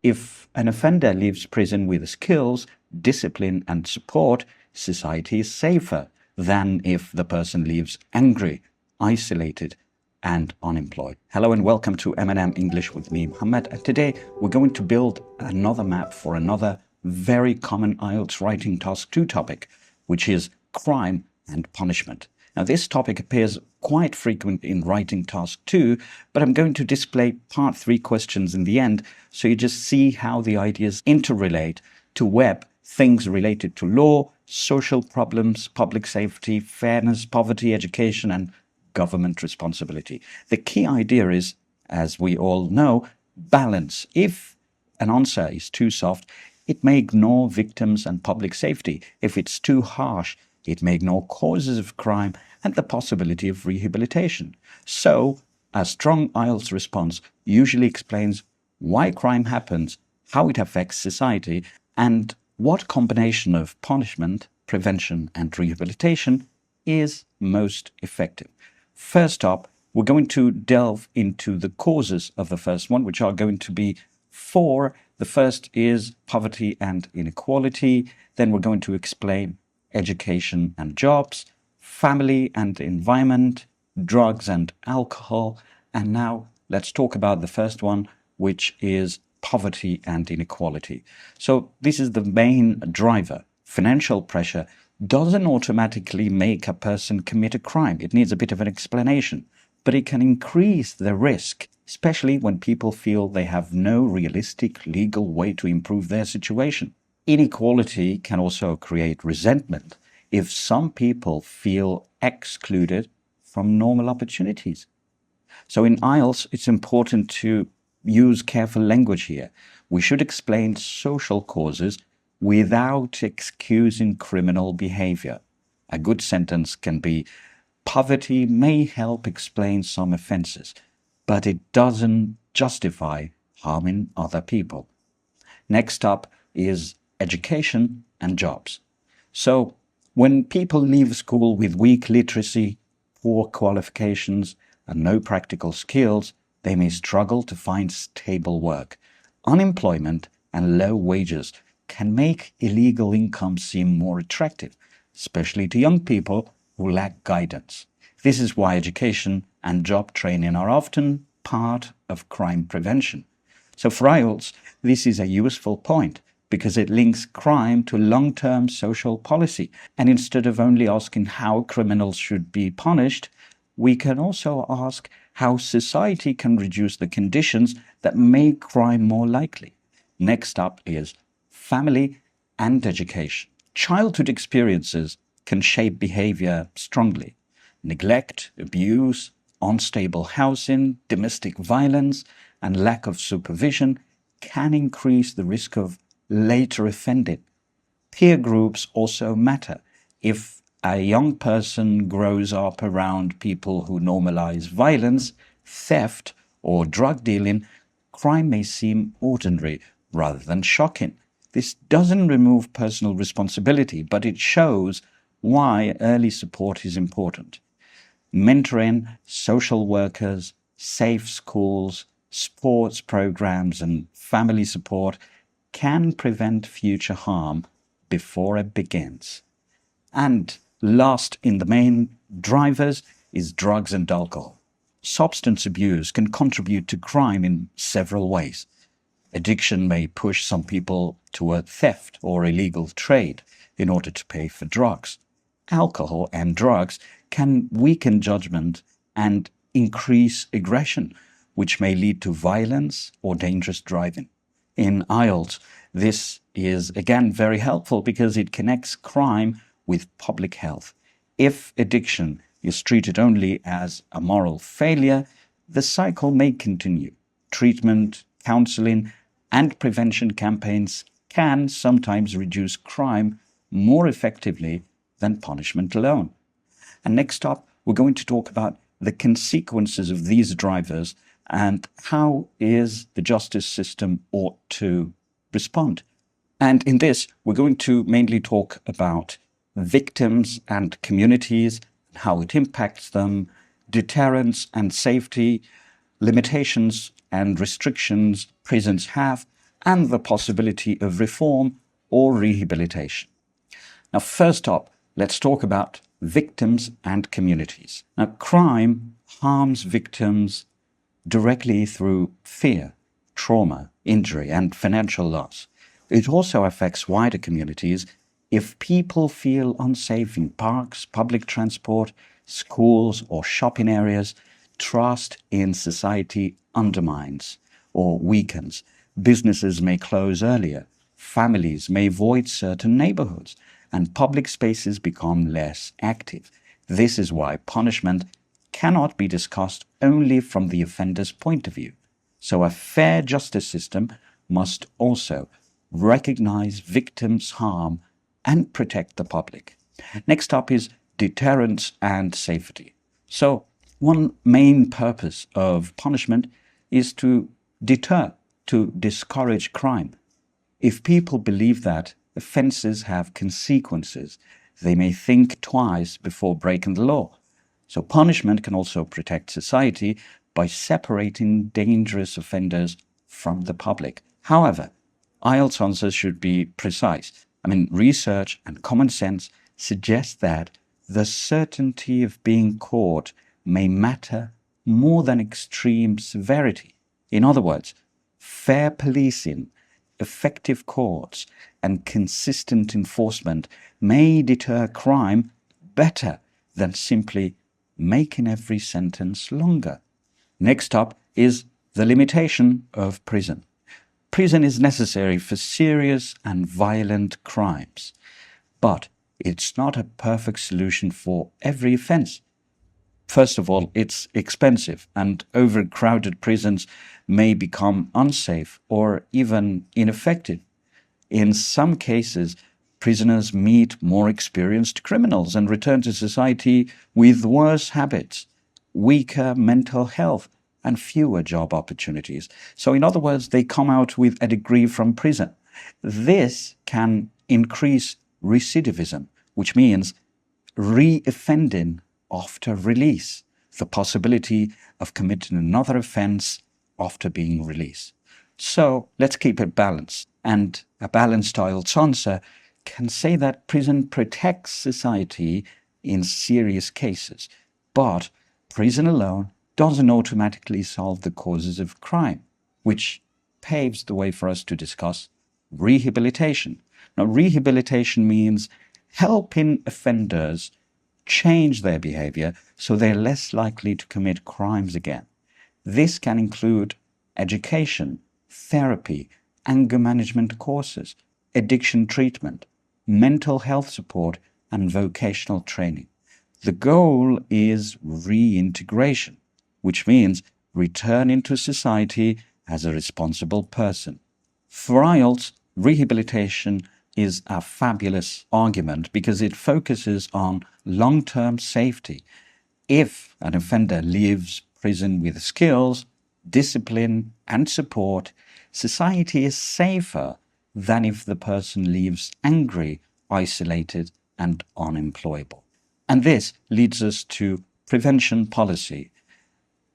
If an offender leaves prison with skills, discipline, and support, society is safer than if the person leaves angry, isolated, and unemployed. Hello and welcome to M&M English with me, Mohammed. And today we're going to build another map for another very common IELTS Writing Task 2 topic, which is crime and punishment. Now, this topic appears quite frequent in Writing Task 2, but I'm going to display part 3 questions in the end, so you just see how the ideas interrelate to web things related to law, social problems, public safety, fairness, poverty, education, and government responsibility. The key idea is, as we all know, balance. If an answer is too soft, it may ignore victims and public safety. If it's too harsh, it may ignore causes of crime and the possibility of rehabilitation. So, a strong IELTS response usually explains why crime happens, how it affects society, and what combination of punishment, prevention, and rehabilitation is most effective. First up, we're going to delve into the causes of the first one, which are going to be 4. The first is poverty and inequality. Then we're going to explain education and jobs, family and environment, drugs and alcohol. And now let's talk about the first one, which is poverty and inequality. So this is the main driver. Financial pressure doesn't automatically make a person commit a crime. It needs a bit of an explanation, but it can increase the risk, especially when people feel they have no realistic legal way to improve their situation. Inequality can also create resentment if some people feel excluded from normal opportunities. So in IELTS, it's important to use careful language here. We should explain social causes without excusing criminal behavior. A good sentence can be, poverty may help explain some offenses, but it doesn't justify harming other people. Next up is education and jobs. So when people leave school with weak literacy, poor qualifications, and no practical skills, they may struggle to find stable work. Unemployment and low wages can make illegal income seem more attractive, especially to young people who lack guidance. This is why education and job training are often part of crime prevention. So for IELTS, this is a useful point because it links crime to long-term social policy. And instead of only asking how criminals should be punished, we can also ask how society can reduce the conditions that make crime more likely. Next up is family and education. Childhood experiences can shape behavior strongly. Neglect, abuse, unstable housing, domestic violence, and lack of supervision can increase the risk of later offending. Peer groups also matter. If a young person grows up around people who normalize violence, theft, or drug dealing, crime may seem ordinary rather than shocking. This doesn't remove personal responsibility, but it shows why early support is important. Mentoring, social workers, safe schools, sports programs, and family support can prevent future harm before it begins. And last in the main drivers is drugs and alcohol. Substance abuse can contribute to crime in several ways. Addiction may push some people toward theft or illegal trade in order to pay for drugs. Alcohol and drugs can weaken judgment and increase aggression, which may lead to violence or dangerous driving. In IELTS, this is again very helpful because it connects crime with public health. If addiction is treated only as a moral failure, the cycle may continue. Treatment, counseling, and prevention campaigns can sometimes reduce crime more effectively than punishment alone. And next up, we're going to talk about the consequences of these drivers and how is the justice system ought to respond. And in this, we're going to mainly talk about victims and communities, how it impacts them, deterrence and safety, limitations and restrictions prisons have, and the possibility of reform or rehabilitation. Now, first up, let's talk about victims and communities. Now, crime harms victims directly through fear, trauma, injury, and financial loss. It also affects wider communities. If people feel unsafe in parks, public transport, schools, or shopping areas, trust in society undermines or weakens. Businesses may close earlier, families may avoid certain neighborhoods, and public spaces become less active. This is why punishment cannot be discussed only from the offender's point of view. So a fair justice system must also recognize victims' harm and protect the public. Next up is deterrence and safety. So one main purpose of punishment is to deter, to discourage crime. If people believe that offenses have consequences, they may think twice before breaking the law. So punishment can also protect society by separating dangerous offenders from the public. However, IELTS answers should be precise. Research and common sense suggest that the certainty of being caught may matter more than extreme severity. In other words, fair policing, effective courts, and consistent enforcement may deter crime better than simply making every sentence longer. Next up is the limitation of prison. Prison is necessary for serious and violent crimes, but it's not a perfect solution for every offense. First of all, it's expensive, and overcrowded prisons may become unsafe or even ineffective. In some cases, prisoners meet more experienced criminals and return to society with worse habits, weaker mental health, and fewer job opportunities. So in other words, they come out with a degree from prison. This can increase recidivism, which means re-offending after release, the possibility of committing another offense after being released. So let's keep it balanced. And a balanced IELTS answer can say that prison protects society in serious cases, but prison alone doesn't automatically solve the causes of crime, which paves the way for us to discuss rehabilitation. Now, rehabilitation means helping offenders change their behavior so they're less likely to commit crimes again. This can include education, therapy, anger management courses, addiction treatment, mental health support, and vocational training. The goal is reintegration, which means returning to society as a responsible person. For IELTS, rehabilitation is a fabulous argument because it focuses on long-term safety. If an offender leaves prison with skills, discipline, and support, society is safer than if the person leaves angry, isolated, and unemployable. And this leads us to prevention policy.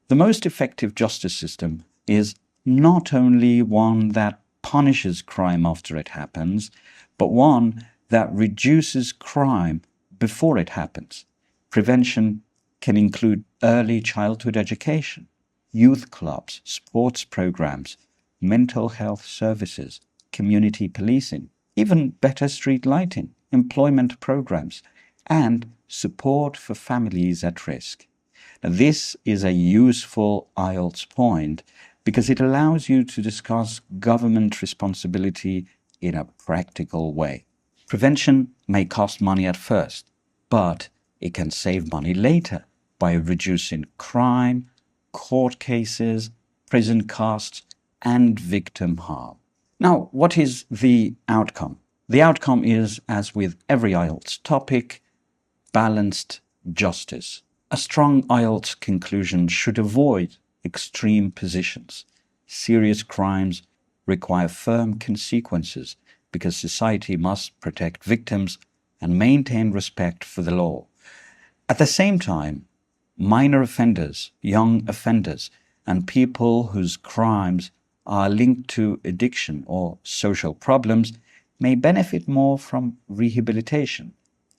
The most effective justice system is not only one that punishes crime after it happens, but one that reduces crime before it happens. Prevention can include early childhood education, youth clubs, sports programs, mental health services, community policing, even better street lighting, employment programs, and support for families at risk. Now, this is a useful IELTS point because it allows you to discuss government responsibility in a practical way. Prevention may cost money at first, but it can save money later by reducing crime, court cases, prison costs, and victim harm. Now, what is the outcome? The outcome is, as with every IELTS topic, balanced justice. A strong IELTS conclusion should avoid extreme positions. Serious crimes require firm consequences because society must protect victims and maintain respect for the law. At the same time, minor offenders, young offenders, and people whose crimes are linked to addiction or social problems may benefit more from rehabilitation,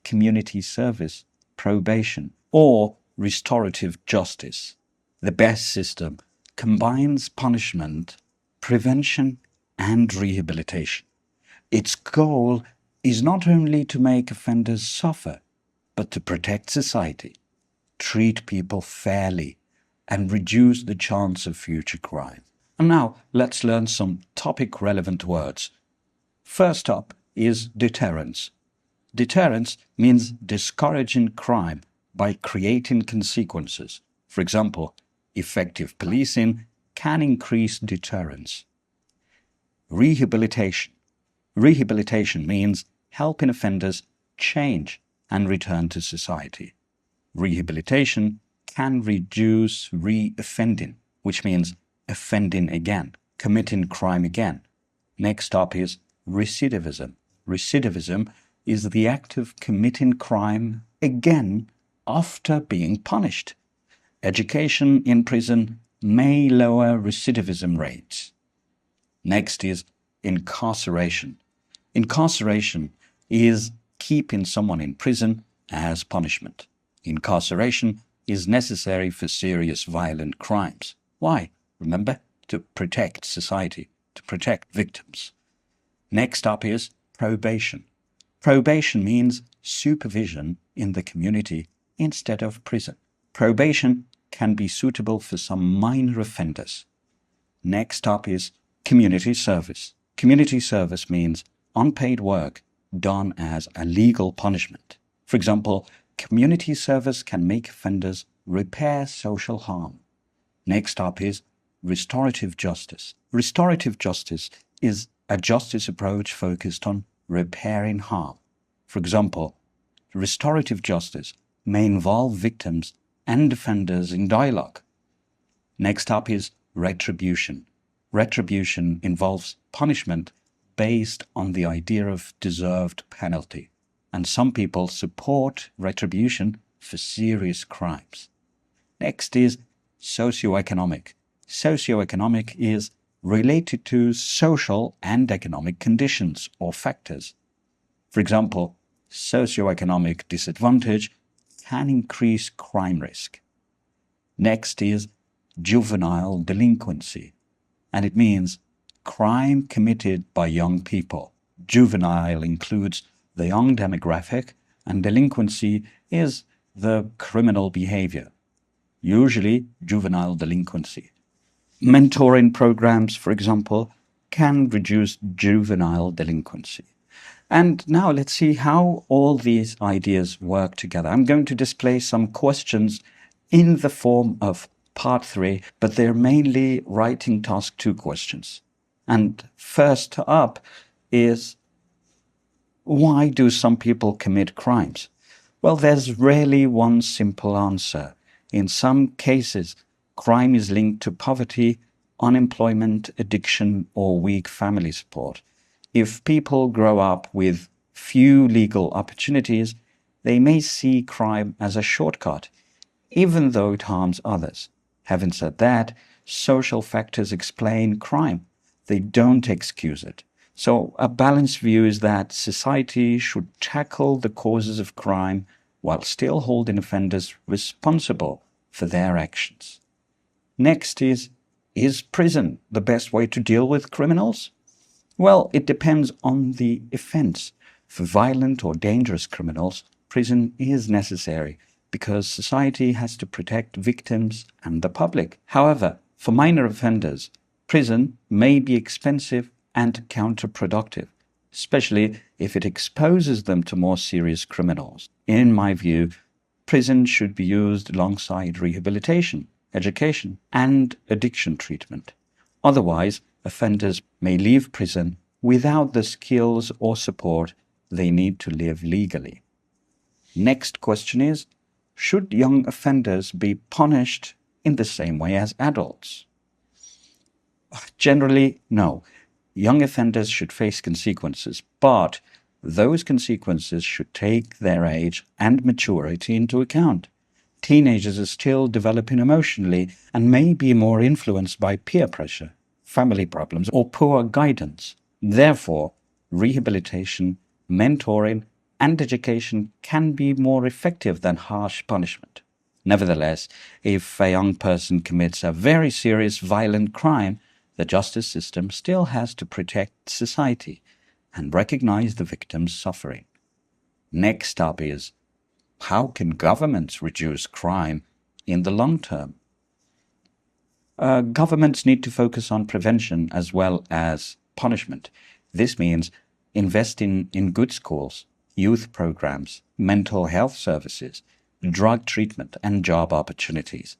community service, probation, or restorative justice. The best system combines punishment, prevention, and rehabilitation. Its goal is not only to make offenders suffer, but to protect society, treat people fairly, and reduce the chance of future crime. And now let's learn some topic-relevant words. First up is deterrence. Deterrence means discouraging crime by creating consequences. For example, effective policing can increase deterrence. Rehabilitation. Rehabilitation means helping offenders change and return to society. Rehabilitation can reduce re-offending, which means offending again, committing crime again. Next up is recidivism. Recidivism is the act of committing crime again after being punished. Education in prison may lower recidivism rates. Next is incarceration. Incarceration is keeping someone in prison as punishment. Incarceration is necessary for serious violent crimes. Why? Remember, to protect society, to protect victims. Next up is probation. Probation means supervision in the community instead of prison. Probation can be suitable for some minor offenders. Next up is community service. Community service means unpaid work done as a legal punishment. For example, community service can make offenders repair social harm. Next up is restorative justice. Restorative justice is a justice approach focused on repairing harm. For example, restorative justice may involve victims and offenders in dialogue. Next up is retribution. Retribution involves punishment based on the idea of deserved penalty, and some people support retribution for serious crimes. Next is socioeconomic. Socioeconomic is related to social and economic conditions or factors. For example, socioeconomic disadvantage can increase crime risk. Next is juvenile delinquency, and it means crime committed by young people. Juvenile includes the young demographic, and delinquency is the criminal behavior, usually juvenile delinquency. Mentoring programs, for example, can reduce juvenile delinquency. And now let's see how all these ideas work together. I'm going to display some questions in the form of part 3, but they're mainly writing task 2 questions. And first up is, why do some people commit crimes? Well, there's rarely one simple answer. In some cases, crime is linked to poverty, unemployment, addiction, or weak family support. If people grow up with few legal opportunities, they may see crime as a shortcut, even though it harms others. Having said that, social factors explain crime. They don't excuse it. So a balanced view is that society should tackle the causes of crime while still holding offenders responsible for their actions. Next is prison the best way to deal with criminals? Well, it depends on the offense. For violent or dangerous criminals, prison is necessary because society has to protect victims and the public. However, for minor offenders, prison may be expensive and counterproductive, especially if it exposes them to more serious criminals. In my view, prison should be used alongside rehabilitation, education, and addiction treatment. Otherwise, offenders may leave prison without the skills or support they need to live legally. Next question is, should young offenders be punished in the same way as adults? Generally, no. Young offenders should face consequences, but those consequences should take their age and maturity into account. Teenagers are still developing emotionally and may be more influenced by peer pressure. family problems, or poor guidance. Therefore, rehabilitation, mentoring, and education can be more effective than harsh punishment. Nevertheless, if a young person commits a very serious violent crime, the justice system still has to protect society and recognize the victim's suffering. Next up is, how can governments reduce crime in the long term? Governments need to focus on prevention as well as punishment. This means investing in good schools, youth programs, mental health services, drug treatment, and job opportunities.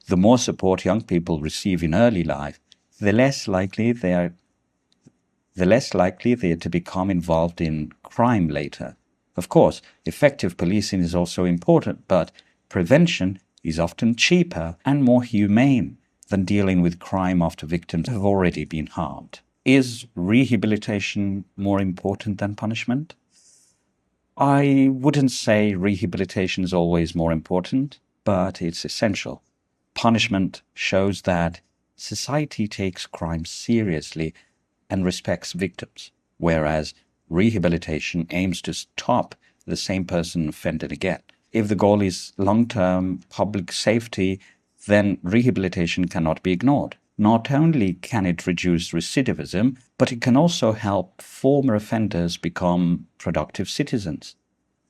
The more support young people receive in early life, the less likely they are to become involved in crime later. Of course, effective policing is also important, but prevention is often cheaper and more humane than dealing with crime after victims have already been harmed. Is rehabilitation more important than punishment? I wouldn't say rehabilitation is always more important, but it's essential. Punishment shows that society takes crime seriously and respects victims, whereas rehabilitation aims to stop the same person offending again. If the goal is long-term public safety, then rehabilitation cannot be ignored. Not only can it reduce recidivism, but it can also help former offenders become productive citizens.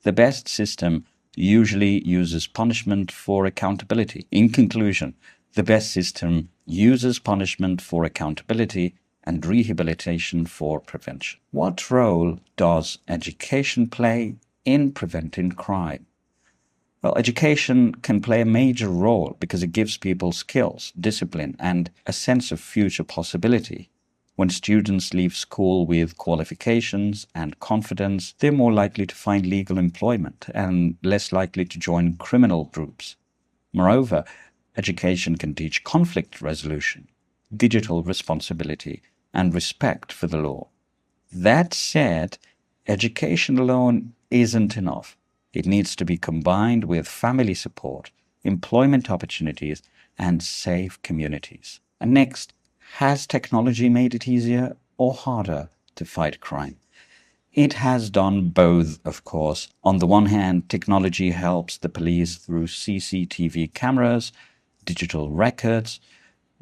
The best system usually uses punishment for accountability. In conclusion, the best system uses punishment for accountability and rehabilitation for prevention. What role does education play in preventing crime? Well, education can play a major role because it gives people skills, discipline, and a sense of future possibility. When students leave school with qualifications and confidence, they're more likely to find legal employment and less likely to join criminal groups. Moreover, education can teach conflict resolution, digital responsibility, and respect for the law. That said, education alone isn't enough. It needs to be combined with family support, employment opportunities, and safe communities. And next, has technology made it easier or harder to fight crime? It has done both, of course. On the one hand, technology helps the police through CCTV cameras, digital records,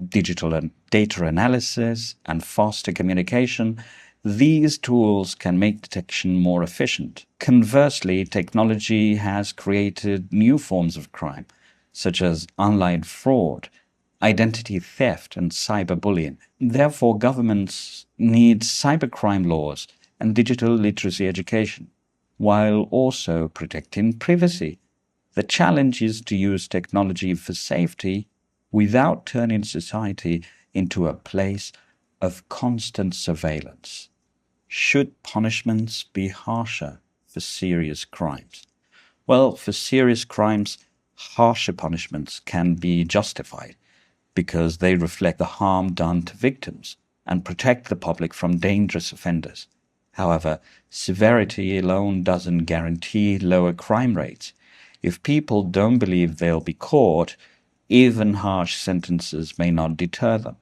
digital and data analysis, and faster communication. These tools can make detection more efficient. Conversely, technology has created new forms of crime, such as online fraud, identity theft, and cyberbullying. Therefore, governments need cybercrime laws and digital literacy education, while also protecting privacy. The challenge is to use technology for safety without turning society into a place of constant surveillance. Should punishments be harsher for serious crimes? Well, for serious crimes, harsher punishments can be justified because they reflect the harm done to victims and protect the public from dangerous offenders. However, severity alone doesn't guarantee lower crime rates. If people don't believe they'll be caught, even harsh sentences may not deter them.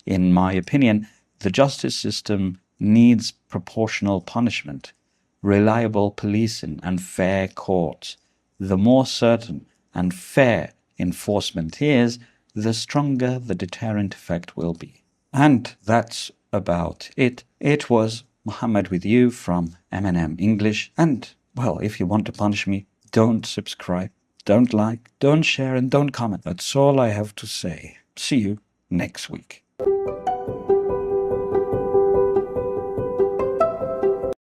In my opinion, the justice system needs proportional punishment, reliable policing, and fair courts. The more certain and fair enforcement is, the stronger the deterrent effect will be. And that's about it. It was Muhammad with you from M&M English. And, well, if you want to punish me, don't subscribe, don't like, don't share, and don't comment. That's all I have to say. See you next week.